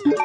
Yo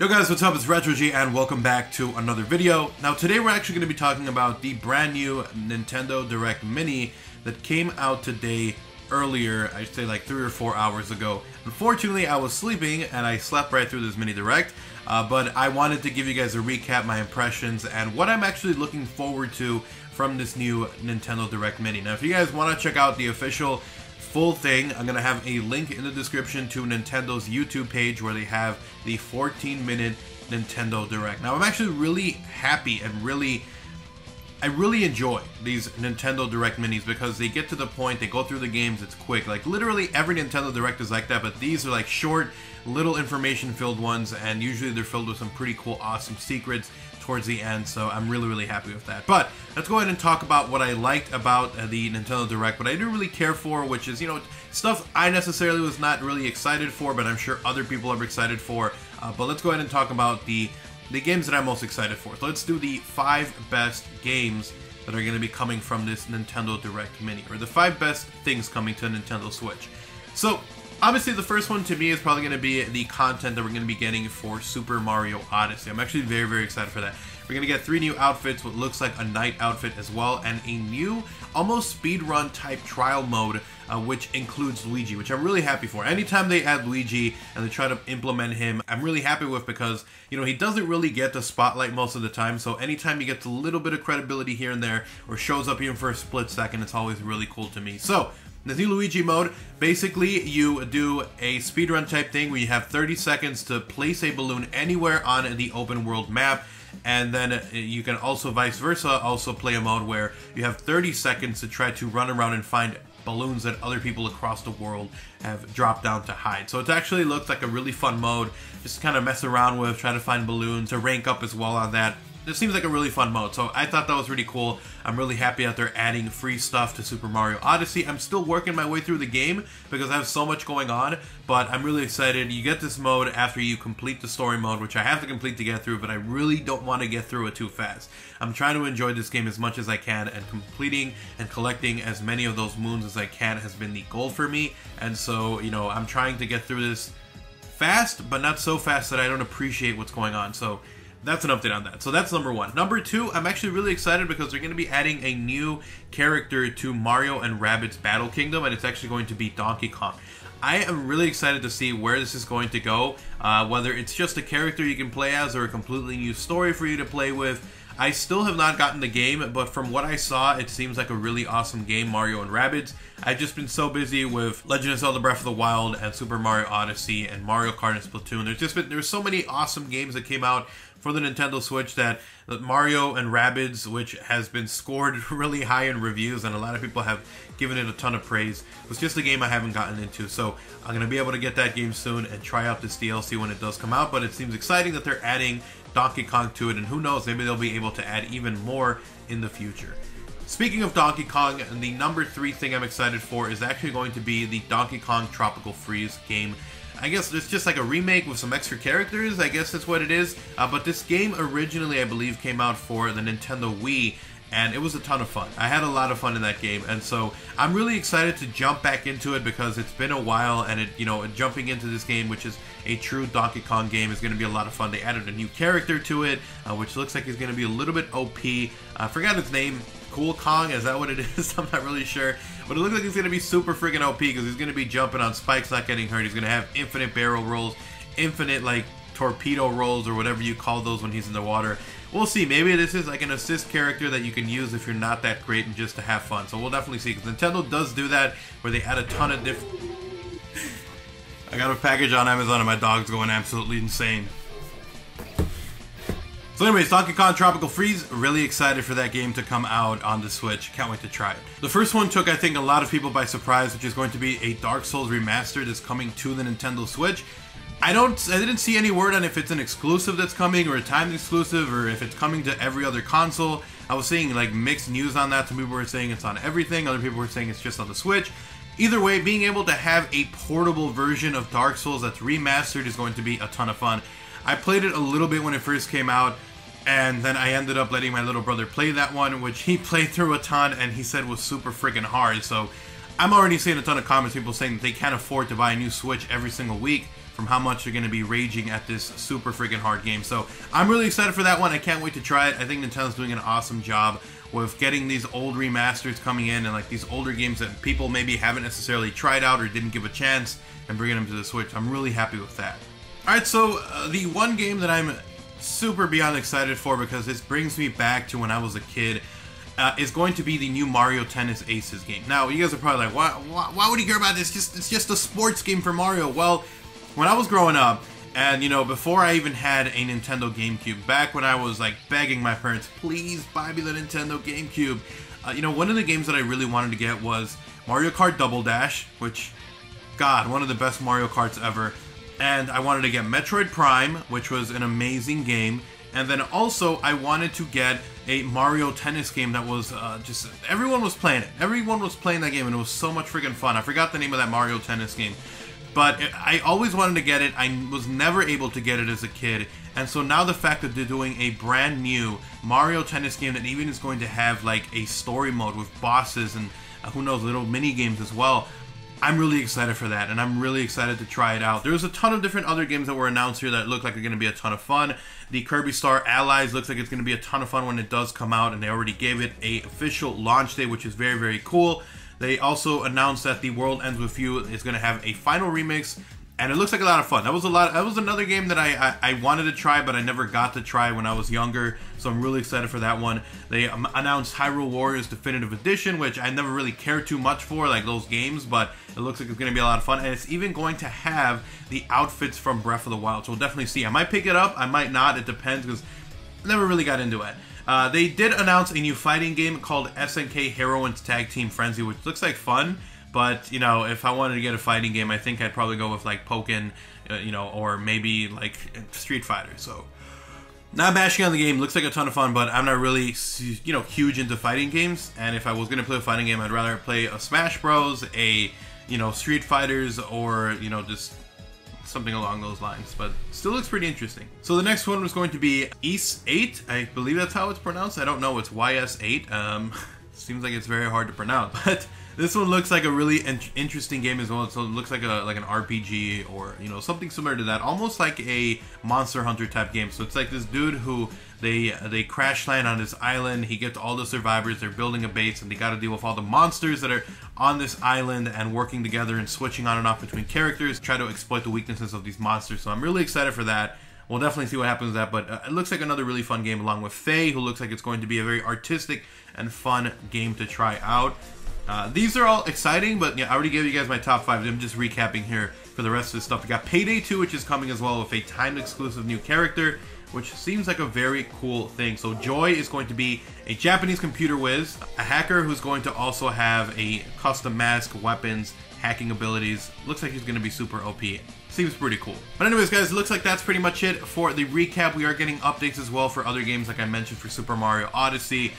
guys, what's up? It's TheRetrOG and welcome back to another video. Now today we're actually going to be talking about the brand new Nintendo Direct Mini that came out today earlier, I'd say like 3 or 4 hours ago. Unfortunately, I was sleeping and I slept right through this mini Direct, but I wanted to give you guys a recap, my impressions, and what I'm actually looking forward to from this new Nintendo Direct Mini. Now if you guys want to check out the official full thing, I'm going to have a link in the description to Nintendo's YouTube page where they have the 14-minute Nintendo Direct. Now I'm actually really happy and I really enjoy these Nintendo Direct Minis because they get to the point, they go through the games, it's quick. Like literally every Nintendo Direct is like that, but these are like short, little information-filled ones, and usually they're filled with some pretty cool, awesome secrets towards the end, so I'm really happy with that. But let's go ahead and talk about what I liked about the Nintendo Direct, what I didn't really care for, which is, you know, stuff I necessarily was not really excited for, but I'm sure other people are excited for. But let's go ahead and talk about the games that I'm most excited for. So let's do the 5 best games that are going to be coming from this Nintendo Direct Mini, or the 5 best things coming to Nintendo Switch. So obviously, the first one to me is probably going to be the content that we're going to be getting for Super Mario Odyssey. I'm actually very excited for that. We're going to get 3 new outfits, what looks like a night outfit as well, and a new, almost speedrun type trial mode, which includes Luigi, which I'm really happy for. Anytime they add Luigi and they try to implement him, I'm really happy with, because, you know, he doesn't really get the spotlight most of the time, so anytime he gets a little bit of credibility here and there, or shows up even for a split second, it's always really cool to me. So the new Luigi mode, basically you do a speedrun type thing where you have 30 seconds to place a balloon anywhere on the open world map, and then you can also vice versa also play a mode where you have 30 seconds to try to run around and find balloons that other people across the world have dropped down to hide. So it actually looks like a really fun mode, just kind of mess around with, try to find balloons, to rank up as well on that. It seems like a really fun mode, so I thought that was really cool. I'm really happy that they're adding free stuff to Super Mario Odyssey. I'm still working my way through the game because I have so much going on, but I'm really excited. You get this mode after you complete the story mode, which I have to complete to get through, but I really don't want to get through it too fast. I'm trying to enjoy this game as much as I can, and completing and collecting as many of those moons as I can has been the goal for me, and so, you know, I'm trying to get through this fast, but not so fast that I don't appreciate what's going on. So that's an update on that. So that's number 1. Number 2, I'm actually really excited because they're going to be adding a new character to Mario and Rabbids Battle Kingdom, and it's actually going to be Donkey Kong. I am really excited to see where this is going to go, whether it's just a character you can play as or a completely new story for you to play with. I still have not gotten the game, but from what I saw, it seems like a really awesome game, Mario and Rabbids. I've just been so busy with Legend of Zelda Breath of the Wild and Super Mario Odyssey and Mario Kart and Splatoon. There's so many awesome games that came out for the Nintendo Switch that Mario and Rabbids, which has been scored really high in reviews and a lot of people have given it a ton of praise, was just a game I haven't gotten into. So I'm going to be able to get that game soon and try out this DLC when it does come out, but it seems exciting that they're adding Donkey Kong to it, and who knows, maybe they'll be able to add even more in the future. Speaking of Donkey Kong, the number 3 thing I'm excited for is actually going to be the Donkey Kong Tropical Freeze game. I guess it's just like a remake with some extra characters, I guess that's what it is. But this game originally, I believe, came out for the Nintendo Wii, and it was a ton of fun. I had a lot of fun in that game, and so I'm really excited to jump back into it because it's been a while, and it, you know, jumping into this game, which is a true Donkey Kong game, is going to be a lot of fun. They added a new character to it, which looks like he's going to be a little bit OP. I forgot his name. Cool Kong, is that what it is? I'm not really sure. But it looks like he's going to be super freaking OP because he's going to be jumping on spikes, not getting hurt. He's going to have infinite barrel rolls, infinite, like, torpedo rolls, or whatever you call those when he's in the water. We'll see. Maybe this is like an assist character that you can use if you're not that great and just to have fun. So we'll definitely see, because Nintendo does do that, where they add a ton of different... I got a package on Amazon and my dog's going absolutely insane. So anyways, Donkey Kong Tropical Freeze, really excited for that game to come out on the Switch. Can't wait to try it. The first one took, I think, a lot of people by surprise, which is going to be a Dark Souls Remastered that's coming to the Nintendo Switch. I didn't see any word on if it's an exclusive that's coming, or a timed exclusive, or if it's coming to every other console. I was seeing like mixed news on that. Some people were saying it's on everything, other people were saying it's just on the Switch. Either way, being able to have a portable version of Dark Souls that's remastered is going to be a ton of fun. I played it a little bit when it first came out. And then I ended up letting my little brother play that one, which he played through a ton and he said was super freaking hard. So I'm already seeing a ton of comments, people saying that they can't afford to buy a new Switch every single week from how much they're going to be raging at this super freaking hard game. So I'm really excited for that one. I can't wait to try it. I think Nintendo's doing an awesome job with getting these old remasters coming in and like these older games that people maybe haven't necessarily tried out or didn't give a chance and bringing them to the Switch. I'm really happy with that. Alright, so the one game that I'm super beyond excited for, because this brings me back to when I was a kid, is going to be the new Mario Tennis Aces game. Now, you guys are probably like, why would you care about this? It's just a sports game for Mario. Well, when I was growing up, and you know, before I even had a Nintendo GameCube, back when I was like begging my parents, please buy me the Nintendo GameCube, you know, one of the games that I really wanted to get was Mario Kart Double Dash, which, God, one of the best Mario Karts ever. And I wanted to get Metroid Prime, which was an amazing game. And then also, I wanted to get a Mario Tennis game that was just... everyone was playing it. Everyone was playing that game, and it was so much freaking fun. I forgot the name of that Mario Tennis game. But I always wanted to get it. I was never able to get it as a kid. And so now the fact that they're doing a brand new Mario Tennis game that even is going to have like a story mode with bosses and who knows, little mini games as well, I'm really excited for that, and I'm really excited to try it out. There's a ton of different other games that were announced here that look like they're going to be a ton of fun. The Kirby Star Allies looks like it's going to be a ton of fun when it does come out, and they already gave it a official launch day, which is very, very cool. They also announced that The World Ends With You is going to have a final remix, and it looks like a lot of fun. That was another game that I wanted to try, but I never got to try when I was younger, so I'm really excited for that one. They announced Hyrule Warriors Definitive Edition, which I never really cared too much for, like those games, but it looks like it's going to be a lot of fun, and it's even going to have the outfits from Breath of the Wild, so we'll definitely see. I might pick it up, I might not, it depends, because I never really got into it. They did announce a new fighting game called SNK Heroines Tag Team Frenzy, which looks like fun. But, you know, if I wanted to get a fighting game, I think I'd probably go with, like, Pokken, you know, or maybe, like, Street Fighter. So, not bashing on the game. Looks like a ton of fun, but I'm not really, you know, huge into fighting games. And if I was going to play a fighting game, I'd rather play a Smash Bros, a, you know, Street Fighters, or, you know, just something along those lines. But still looks pretty interesting. So the next one was going to be YS8. I believe that's how it's pronounced. I don't know. It's YS8. Seems like it's very hard to pronounce, but... this one looks like a really interesting game as well. So it looks like an RPG, or you know, something similar to that, almost like a Monster Hunter type game. So it's like this dude who they crash land on this island. He gets all the survivors. They're building a base, and they got to deal with all the monsters that are on this island and working together and switching on and off between characters, try to exploit the weaknesses of these monsters. So I'm really excited for that. We'll definitely see what happens with that, but it looks like another really fun game along with Faye, who looks like it's going to be a very artistic and fun game to try out. These are all exciting, but yeah, I already gave you guys my top 5. I'm just recapping here for the rest of this stuff. We got Payday 2, which is coming as well with a timed exclusive new character, which seems like a very cool thing. So Joy is going to be a Japanese computer whiz, a hacker who's going to also have a custom mask, weapons, hacking abilities. Looks like he's going to be super OP. Seems pretty cool. But anyways, guys, it looks like that's pretty much it for the recap. We are getting updates as well for other games, like I mentioned, for Super Mario Odyssey,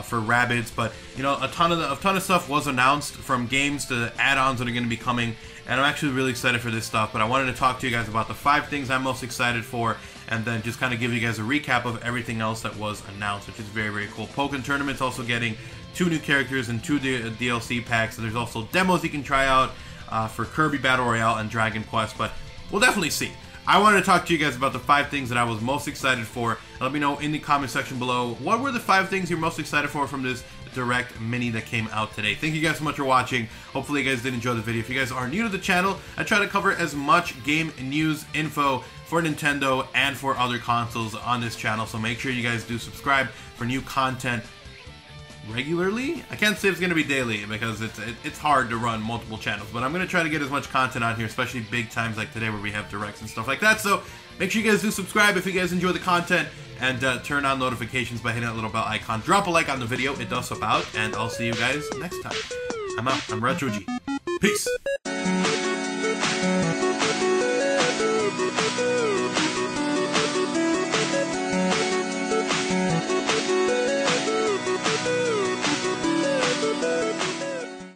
for Rabbids, but you know, a ton of stuff was announced, from games to add-ons that are going to be coming, and I'm actually really excited for this stuff. But I wanted to talk to you guys about the 5 things I'm most excited for, and then just kind of give you guys a recap of everything else that was announced, which is very, very cool. Pokken Tournament's also getting 2 new characters and 2 DLC packs, and there's also demos you can try out for Kirby Battle Royale and Dragon Quest, but we'll definitely see. I wanted to talk to you guys about the 5 things that I was most excited for. Let me know in the comment section below, what were the 5 things you're most excited for from this Direct Mini that came out today. Thank you guys so much for watching. Hopefully you guys did enjoy the video. If you guys are new to the channel, I try to cover as much game news info for Nintendo and for other consoles on this channel, so make sure you guys do subscribe for new content regularly. I can't say it's going to be daily because it's hard to run multiple channels, but I'm going to try to get as much content on here, especially big times like today where we have directs and stuff like that. So make sure you guys do subscribe if you guys enjoy the content, and turn on notifications by hitting that little bell icon. Drop a like on the video, it does help out, and I'll see you guys next time. I'm out. I'm TheRetrOG. Peace.